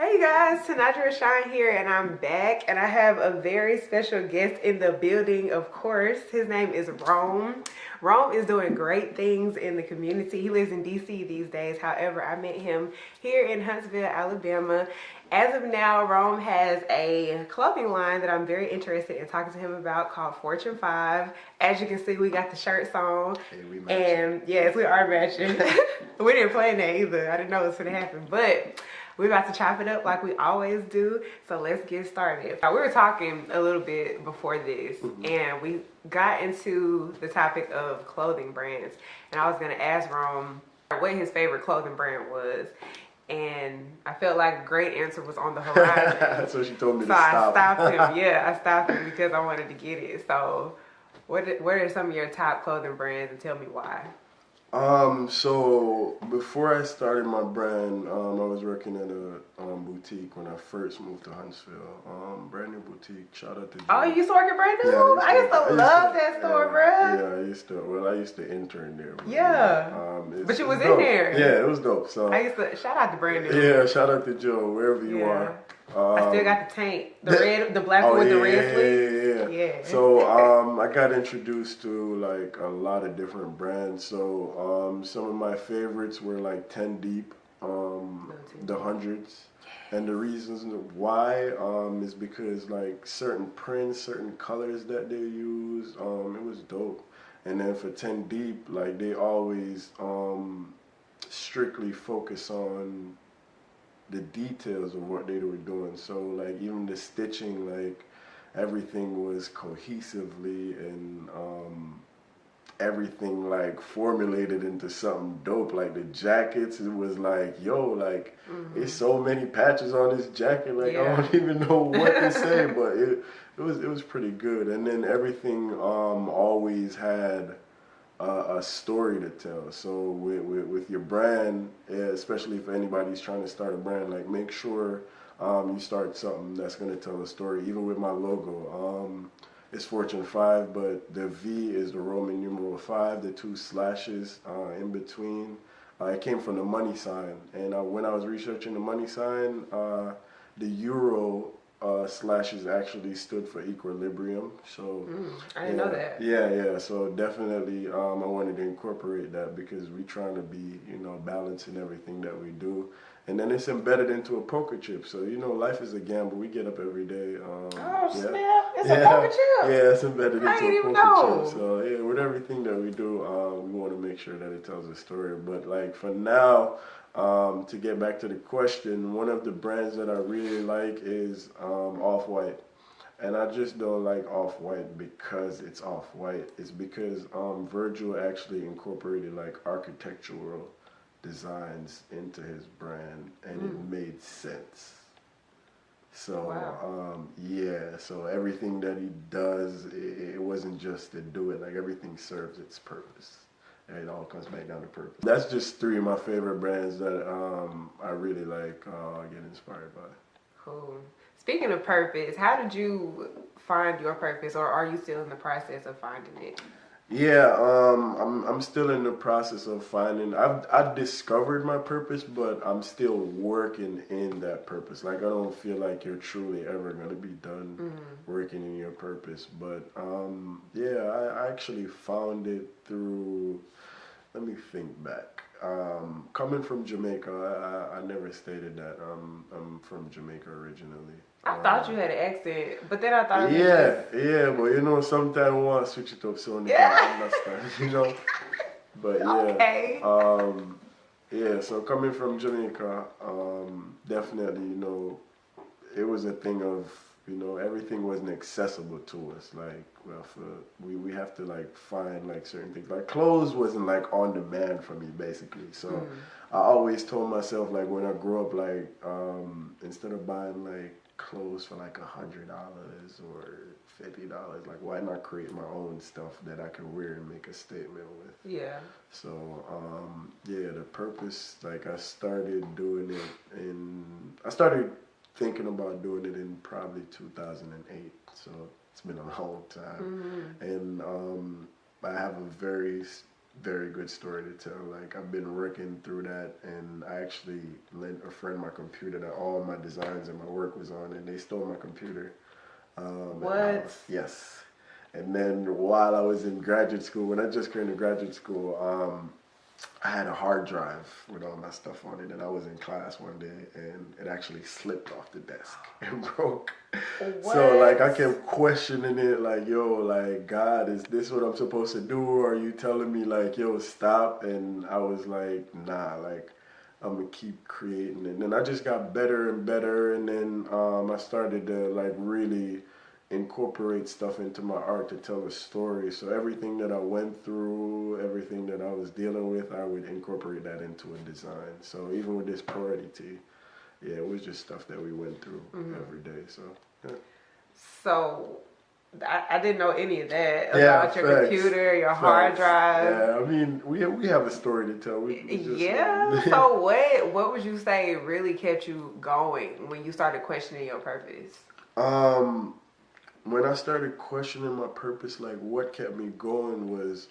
Hey guys, Tanaja Shine here, and I'm back, and I have a very special guest in the building, of course. His name is Rome. Rome is doing great things in the community. He lives in DC these days. However, I met him here in Huntsville, Alabama. As of now, Rome has a clothing line that I'm very interested in talking to him about called Fortune 5. As you can see, we got the shirts on. Hey, we matching. And yes, we are matching. We didn't plan that either. I didn't know it was going to happen, but we're about to chop it up like we always do, so let's get started. We were talking a little bit before this, and we got into the topic of clothing brands, and I was gonna ask Rome what his favorite clothing brand was, and I felt like a great answer was on the horizon. So she told me So to stop. I stopped him. Yeah, I stopped him because I wanted to get it. So what are some of your top clothing brands, and tell me why? So before I started my brand, I was working at a boutique when I first moved to Huntsville. Brand new boutique. Shout out to Joe. Oh, you used to work at Brand New? Yeah, I used to love that store, bruh. Yeah, I used to intern there. Yeah. But you was in dope. there. Yeah, it was dope. So I used to shout out to Brand New. yeah, shout out to Joe, wherever you are. I still got the tank, the black one with the red sleeves. Yeah. So I got introduced to like a lot of different brands. So some of my favorites were like 10 Deep, the hundreds, and the reasons why is because like certain prints, certain colors that they use, it was dope. And then for 10 Deep, like they always strictly focus on the details of what they were doing. So like even the stitching, like everything was cohesively and everything like formulated into something dope. Like the jackets, it was like, yo, like there's so many patches on this jacket, like I don't even know what to say, but it was pretty good. And then everything always had a story to tell. So with your brand, especially if anybody's trying to start a brand, like make sure you start something that's going to tell a story. Even with my logo, it's Fortune 5, but the V is the Roman numeral 5, the 2 slashes in between. It came from the money sign, and when I was researching the money sign, the euro slashes actually stood for equilibrium. So I didn't know that. Yeah. So definitely, I wanted to incorporate that because we're trying to be, balanced in everything that we do. And then it's embedded into a poker chip. So life is a gamble. We get up every day. Snap! It's a poker chip. Yeah, it's embedded into a didn't even poker know. chip. So yeah, with everything that we do, we want to make sure that it tells a story. But like for now. To get back to the question, one of the brands that I really like is Off-White. And I just don't like Off-White because it's Off-White. It's because Virgil actually incorporated like architectural designs into his brand and it made sense. So so everything that he does, it wasn't just to do it, like everything serves its purpose. It all comes back down to purpose. That's just 3 of my favorite brands that I really like, get inspired by. Cool. Speaking of purpose, how did you find your purpose, or are you still in the process of finding it? Yeah, I'm still in the process of finding. I've discovered my purpose, but I'm still working in that purpose. Like I don't feel like you're truly ever gonna be done working in your purpose. But I actually found it through. Let me think back. Coming from Jamaica, I never stated that I'm from Jamaica originally. I thought you had an accent, but then I thought but sometimes I want to switch it up so I understand, But okay. So coming from Jamaica, definitely, it was a thing of, everything wasn't accessible to us. Like, we have to like find like certain things. Like clothes wasn't like on demand for me basically. So I always told myself like when I grew up, like instead of buying like clothes for like $100 or $50, like why not create my own stuff that I can wear and make a statement with? Yeah. So the purpose, like I started thinking about doing it in probably 2008. So it's been a long time. And I have a very very good story to tell. Like I've been working through that, and I actually lent a friend my computer that all my designs and my work was on, and they stole my computer. What? Yes. And then while I was in graduate school, when I just came to graduate school, I had a hard drive with all my stuff on it, and I was in class one day, and it actually slipped off the desk and broke. What? So like I kept questioning it, like, yo, like, God, is this what I'm supposed to do? Or are you telling me like, yo, stop? And I was like, nah, like I'm gonna keep creating it. And then I just got better and better, and then I started to like really incorporate stuff into my art to tell a story. So everything that I went through, everything that I was dealing with, I would incorporate that into a design. So even with this Priority Tea, yeah, it was just stuff that we went through every day. So yeah. So I didn't know any of that about your computer, your hard drive. Yeah, I mean, we have a story to tell. We just, yeah. So what would you say really kept you going when you started questioning your purpose? When I started questioning my purpose, like what kept me going was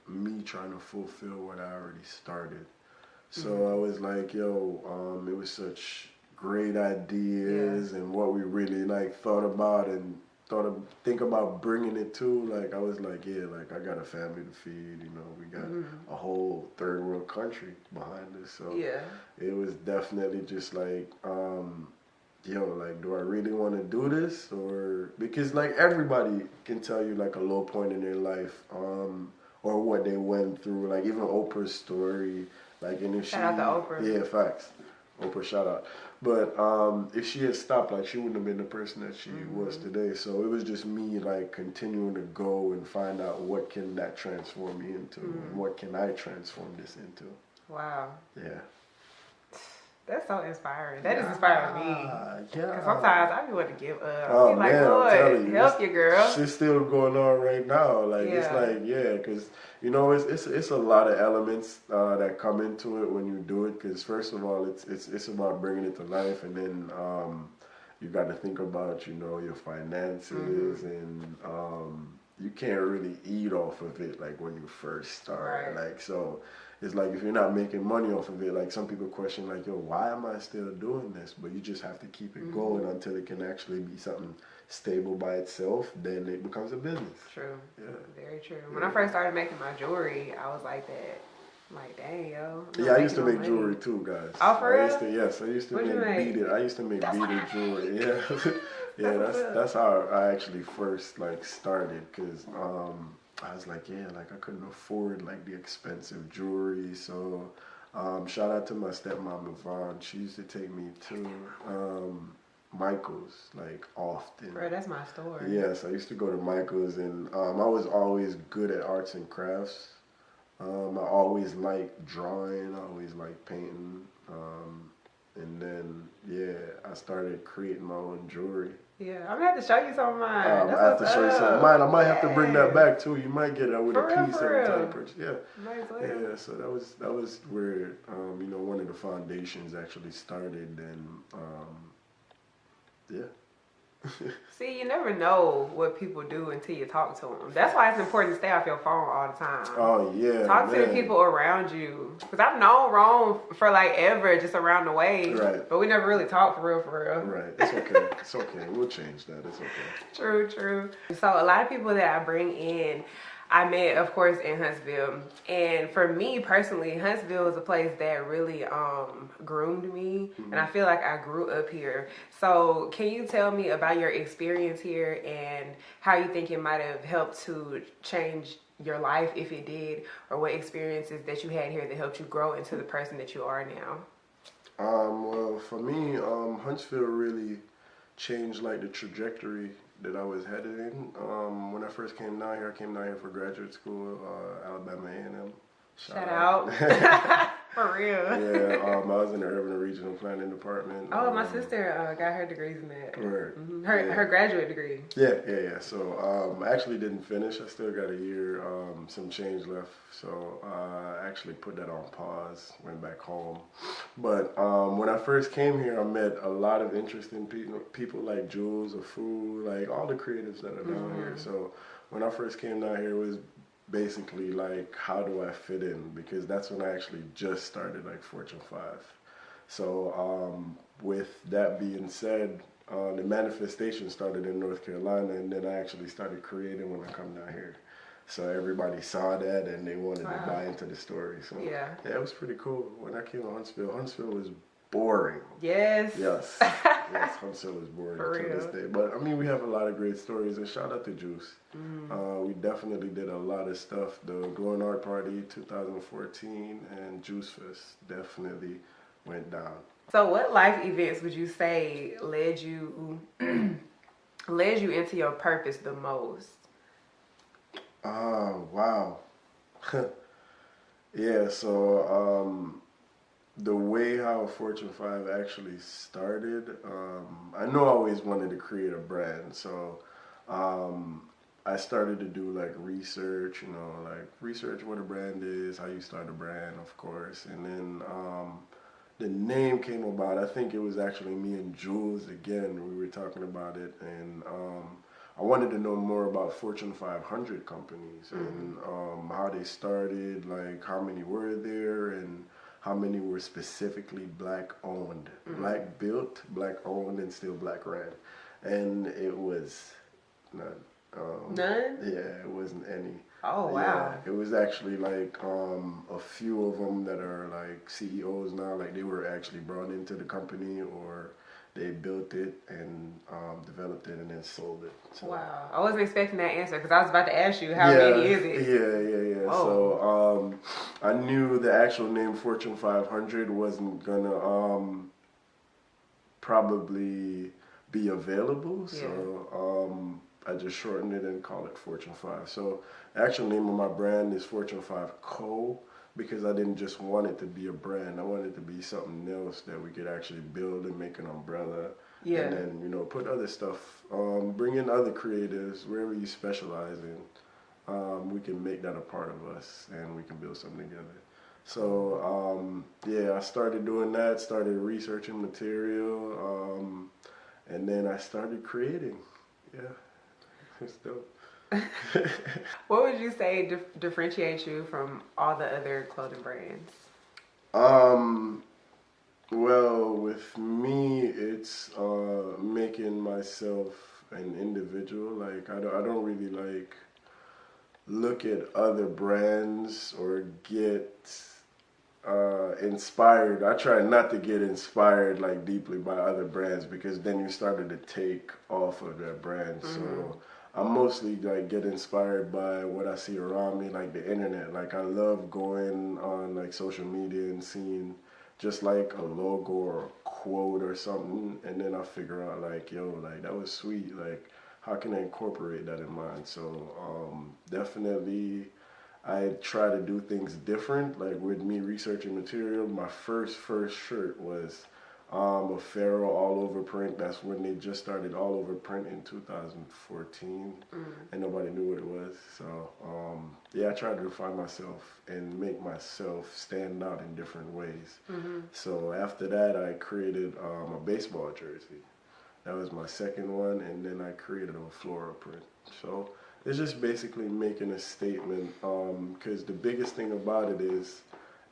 me trying to fulfill what I already started. So I was like, yo, it was such great ideas and what we really like thought about and think about bringing it to. Like I was like, yeah, like I got a family to feed, you know, we got a whole third world country behind us. So it was definitely just like, yo, like, do I really want to do this? Or because like everybody can tell you like a low point in their life, or what they went through. Like even Oprah's story, like, and if Shout out to Oprah. yeah, facts, Oprah, shout out. But if she had stopped, like she wouldn't have been the person that she was today. So it was just me like continuing to go and find out what can that transform me into, and what can I transform this into. Wow. Yeah. That's so inspiring. That is inspiring me. Yeah. Because sometimes I be wanting to give up. Oh, I be like, man, Lord, I'm telling you, help you, girl. Shit's still going on right now. Like it's like because you know it's a lot of elements that come into it when you do it. Because first of all, it's about bringing it to life, and then you got to think about your finances and you can't really eat off of it like when you first start. Right. Like so. It's like if you're not making money off of it, like some people question like, yo, why am I still doing this? But you just have to keep it going until it can actually be something stable by itself. Then it becomes a business. True. Yeah. Very true. When I first started making my jewelry, I was like that. I'm like, dang, yo. Yeah, I used to make jewelry too, guys. Oh, for real? I used to make beaded. I used to make beaded jewelry. Yeah, yeah. That's how I actually first like started, because I was like, yeah, like I couldn't afford like the expensive jewelry. So shout out to my stepmom Yvonne. She used to take me to Michael's like often. Bro, that's my story. Yes, I used to go to Michael's, and I was always good at arts and crafts. I always liked drawing. I always liked painting. And then I started creating my own jewelry. Yeah, I'm gonna have to show you some of mine. I have to show you some of mine. I might have to bring that back too. You might get that with a piece every time you purchase. Yeah. Might as well. Yeah, so that was where one of the foundations actually started, and See, you never know what people do until you talk to them. That's why it's important to stay off your phone all the time. Oh yeah. Talk to the people around you. Because I've known Rome for like ever, just around the way. Right. But we never really talked for real. Right. It's okay. It's okay. We'll change that. It's okay. True. So a lot of people that I bring in, I met, of course, in Huntsville. And for me personally, Huntsville is a place that really groomed me. And I feel like I grew up here. So can you tell me about your experience here and how you think it might have helped to change your life, if it did, or what experiences that you had here that helped you grow into the person that you are now? Well, for me, Huntsville really changed like the trajectory that I was headed in. When I first came down here, I came down here for graduate school, Alabama A&M. Shout out. For real. Yeah, I was in the urban and regional planning department. Oh, my sister got her degrees in that. Right. Mm-hmm. Her graduate degree. Yeah. So I actually didn't finish. I still got a year, some change left. So I actually put that on pause, went back home. But when I first came here, I met a lot of interesting people like Jules, Afu, like all the creatives that are down here. So when I first came down here, it was basically like, how do I fit in? Because that's when I actually just started like Fortune 5. So with that being said, the manifestation started in North Carolina, and then I actually started creating when I come down here. So everybody saw that and they wanted to buy into the story. So yeah, it was pretty cool. When I came to Huntsville was boring. Yes. Yes, Huntsville is boring For to real. this day. But I mean, we have a lot of great stories, and shout out to Juice. We definitely did a lot of stuff. The Glowing Art Party 2014 and Juice Fest definitely went down. So what life events would you say led you into your purpose the most? Oh, wow. Yeah, so the way how Fortune 5 actually started, I know I always wanted to create a brand. So I started to do like research, like research what a brand is, how you start a brand, of course. And then the name came about. I think it was actually me and Jules again. We were talking about it, and I wanted to know more about Fortune 500 companies and how they started, like how many were there, and how many were specifically black owned, black built, black owned, and still black ran. And it was none. None? Yeah, it wasn't any. Oh, wow. Yeah, it was actually like a few of them that are like CEOs now. Like they were actually brought into the company, or they built it and developed it and then sold it. So, Wow. I wasn't expecting that answer because I was about to ask you how many is it? Yeah. Whoa. So I knew the actual name Fortune 500 wasn't gonna probably be available. Yeah. So I just shortened it and called it Fortune 5. So the actual name of my brand is Fortune 5 Co. because I didn't just want it to be a brand. I wanted it to be something else that we could actually build and make an umbrella. Yeah. And then, put other stuff, bring in other creatives, wherever you specialize in. We can make that a part of us and we can build something together. So, I started doing that, started researching material, and then I started creating. Yeah. It's dope. What would you say differentiates you from all the other clothing brands? Well, with me, it's making myself an individual. Like I don't really like look at other brands or get inspired. I try not to get inspired like deeply by other brands because then you started to take off of that brand. So I mostly like get inspired by what I see around me, like the internet. Like I love going on like social media and seeing just like a logo or a quote or something, and then I figure out like, yo, like that was sweet. Like how can I incorporate that in mine? So definitely I try to do things different. Like with me researching material, my first shirt was a Pharaoh all over print. That's when they just started all over print in 2014, and nobody knew what it was. So I tried to define myself and make myself stand out in different ways. So after that, I created a baseball jersey. That was my second one, and then I created a floral print. So it's just basically making a statement, because the biggest thing about it is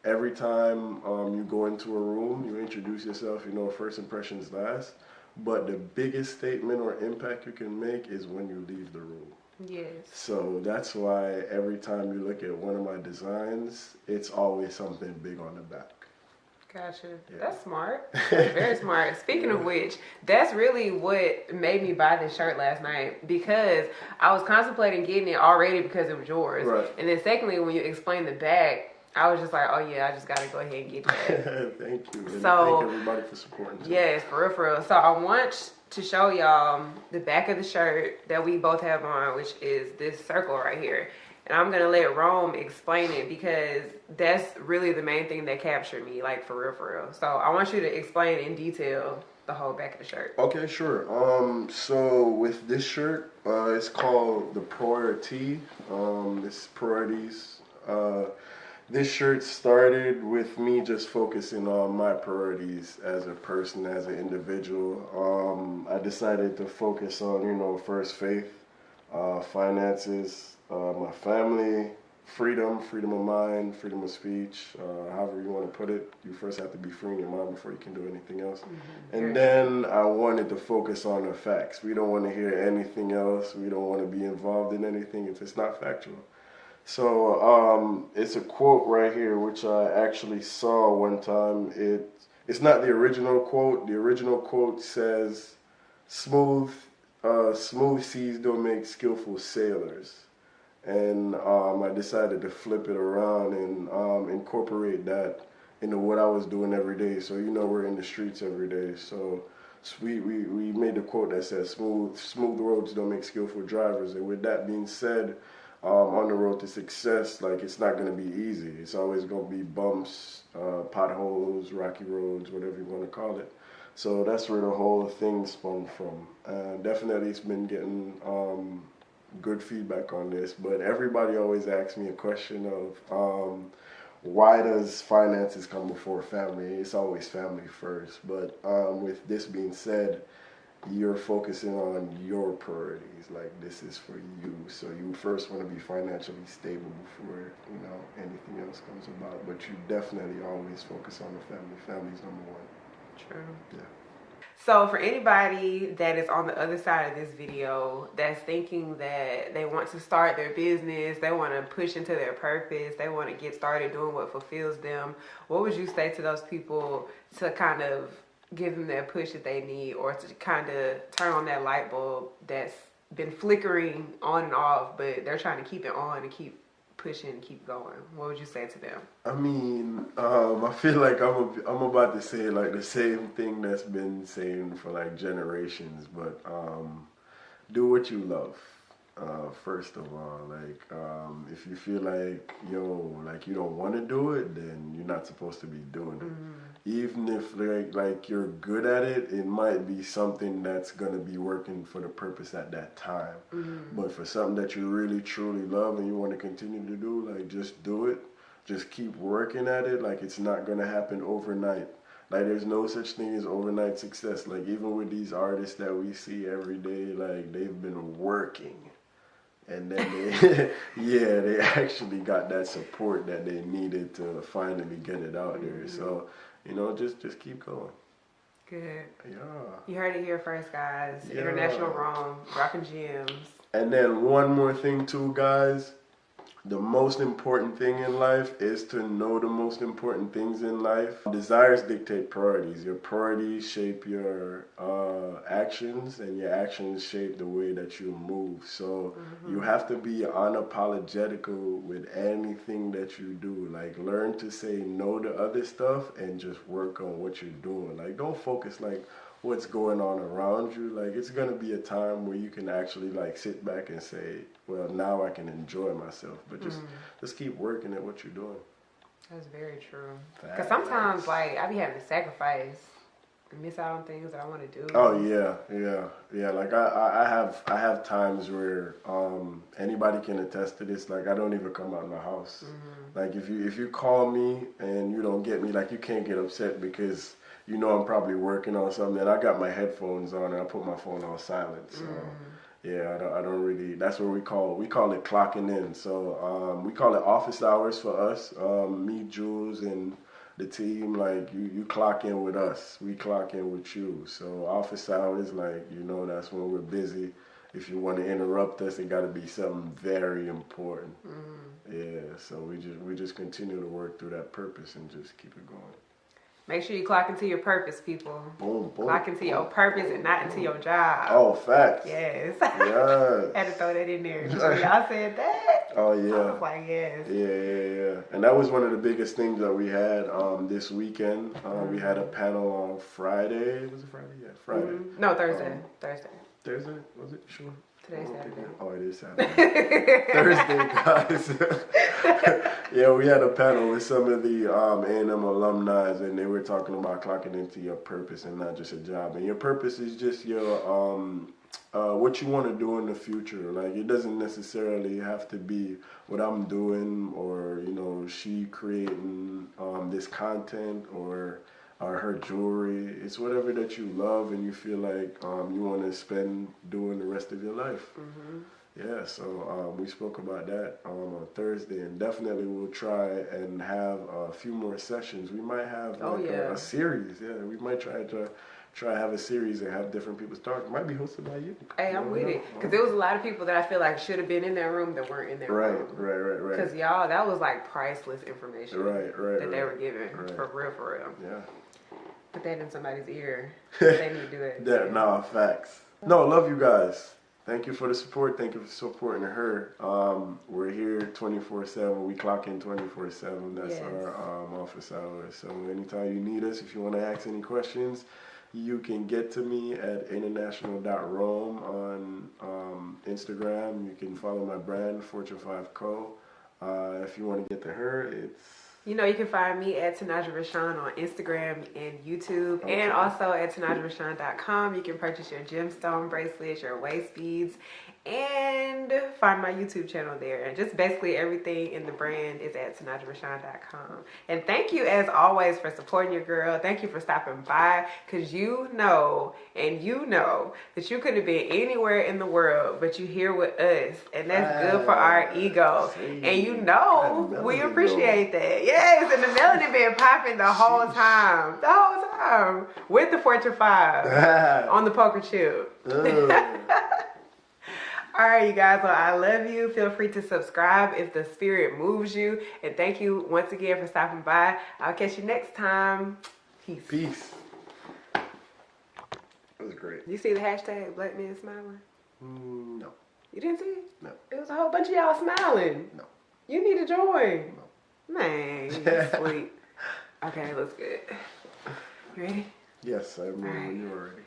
every time you go into a room, you introduce yourself, first impressions last, but the biggest statement or impact you can make is when you leave the room. Yes. So that's why every time you look at one of my designs, it's always something big on the back. Gotcha. Yeah. That's smart. That's very smart. Speaking of which, that's really what made me buy this shirt last night because I was contemplating getting it already because it was yours. Right. And then secondly, when you explained the back, I was just like, oh yeah, I just gotta go ahead and get that. Thank you. And So, thank everybody for supporting too. Yes, for real. So I want to show y'all the back of the shirt that we both have on, which is this circle right here. And I'm gonna let Rome explain it because that's really the main thing that captured me, like for real. So I want you to explain in detail the whole back of the shirt. Okay, sure. So with this shirt, it's called the Priority. It's priorities. This shirt started with me just focusing on my priorities as a person, as an individual. I decided to focus on, first faith, finances, my family, freedom of mind, freedom of speech, however you want to put it. You first have to be free in your mind before you can do anything else. And then I wanted to focus on the facts. We don't want to hear anything else. We don't want to be involved in anything if it's not factual. So it's a quote right here, which I actually saw one time. It's not the original quote. The original quote says, "Smooth seas don't make skillful sailors." And I decided to flip it around and incorporate that into what I was doing every day. So we're in the streets every day. So we made a quote that says, "Smooth roads don't make skillful drivers." And with that being said, on the road to success, like, it's not going to be easy. It's always going to be bumps, potholes, rocky roads, whatever you want to call it. So that's where the whole thing spun from. Definitely, it's been getting good feedback on this, but everybody always asks me a question of why does finances come before family? It's always family first, but with this being said, you're focusing on your priorities. Like, this is for you, so you first want to be financially stable before anything else comes about. But you definitely always focus on the family. Family's number one. True. Yeah. So for anybody that is on the other side of this video that's thinking that they want to start their business, they want to push into their purpose, they want to get started doing what fulfills them, what would you say to those people to kind of give them that push that they need, or to kind of turn on that light bulb that's been flickering on and off, but they're trying to keep it on and keep pushing and keep going? What would you say to them? I mean, I feel like I'm about to say like the same thing that's been saying for like generations, but do what you love. First of all, like, if you feel like like you don't want to do it, then you're not supposed to be doing it. Even if like you're good at it, it might be something that's gonna be working for the purpose at that time. But for something that you really truly love and you want to continue to do, like, just do it. Just keep working at it. Like, it's not gonna happen overnight. Like, there's no such thing as overnight success. Like, even with these artists that we see every day, like, they've been working. And then they actually got that support that they needed to finally get it out there. So, just keep going. Good. Yeah. You heard it here first, guys. Yeah. International Rome, rocking gems. And then one more thing too, guys. The most important thing in life is to know the most important things in life. Desires dictate priorities. Your priorities shape your actions, and your actions shape the way that you move. So you have to be unapologetical with anything that you do. Like, learn to say no to other stuff and just work on what you're doing. Like, don't focus like what's going on around you. Like, it's gonna be a time where you can actually like sit back and say, well, now I can enjoy myself. But just keep working at what you're doing. That's very true. Because sometimes, like, I be having to sacrifice and miss out on things that I want to do. Oh yeah. Like, I have times where anybody can attest to this. Like, I don't even come out of my house. Like, if you call me and you don't get me, like, you can't get upset because I'm probably working on something, and I got my headphones on and I put my phone on silent. So yeah, I don't really. That's what we call it clocking in. So we call it office hours for us. Me, Jules, and the team. Like, you clock in with us, we clock in with you. So office hours, like, that's when we're busy. If you want to interrupt us, it got to be something very important. Yeah. So we just continue to work through that purpose and just keep it going. Make sure you clock into your purpose, people. Boom, boom. Clock into your purpose and not into your job. Oh, facts. Yes. Yes. Had to throw that in there. When y'all said that, Oh, yeah. I was like, yes. Yeah. And that was one of the biggest things that we had this weekend. We had a panel on Friday. Was it Friday? Yeah, Friday. No, Thursday. Thursday? Was it? Sure. Today's Saturday. Oh, it is Saturday. Thursday, guys. Yeah, we had a panel with some of the A&M alumni, and they were talking about clocking into your purpose and not just a job. And your purpose is just your what you want to do in the future. Like, it doesn't necessarily have to be what I'm doing, or she creating this content, or her jewelry. It's whatever that you love and you feel like you want to spend doing the rest of your life. Yeah, so we spoke about that on Thursday, and definitely we'll try and have a few more sessions. We might have like a series. Yeah, we might try to have a series and have different people talk. It might be hosted by you. Hey, I'm with it. Because there was a lot of people that I feel like should have been in that room that weren't in that room. Right. Because y'all, that was like priceless information. That they were giving. For real. Yeah. Put that in somebody's ear. They need to do it. Nah, facts. No, love you guys. Thank you for the support. Thank you for supporting her. We're here 24/7. We clock in 24/7. That's our office hours. So anytime you need us, if you want to ask any questions, you can get to me at international.rome on Instagram. You can follow my brand, Fortune 5 Co. If you want to get to her, it's... You know, you can find me at Tanaja Rashawn on Instagram and YouTube, and also at TanajaRashawn.com. You can purchase your gemstone bracelets, your waist beads, and find my YouTube channel there. And just basically everything in the brand is at TanajaRashawn.com. And thank you, as always, for supporting your girl. Thank you for stopping by, because you know that you could have been anywhere in the world, but you here with us, and that's good for our ego. And you know we appreciate that. Yes, and the melanin been popping the whole time, with the Fortune 5 on the poker chip. All right, you guys, well, I love you. Feel free to subscribe if the spirit moves you. And thank you once again for stopping by. I'll catch you next time. Peace. That was great. You see the hashtag Black Men Smiling? No. You didn't see it? No. It was a whole bunch of y'all smiling. No. You need to join. No. Man, you sweet. Okay, let's good. You ready? Yes, I'm ready when you're ready.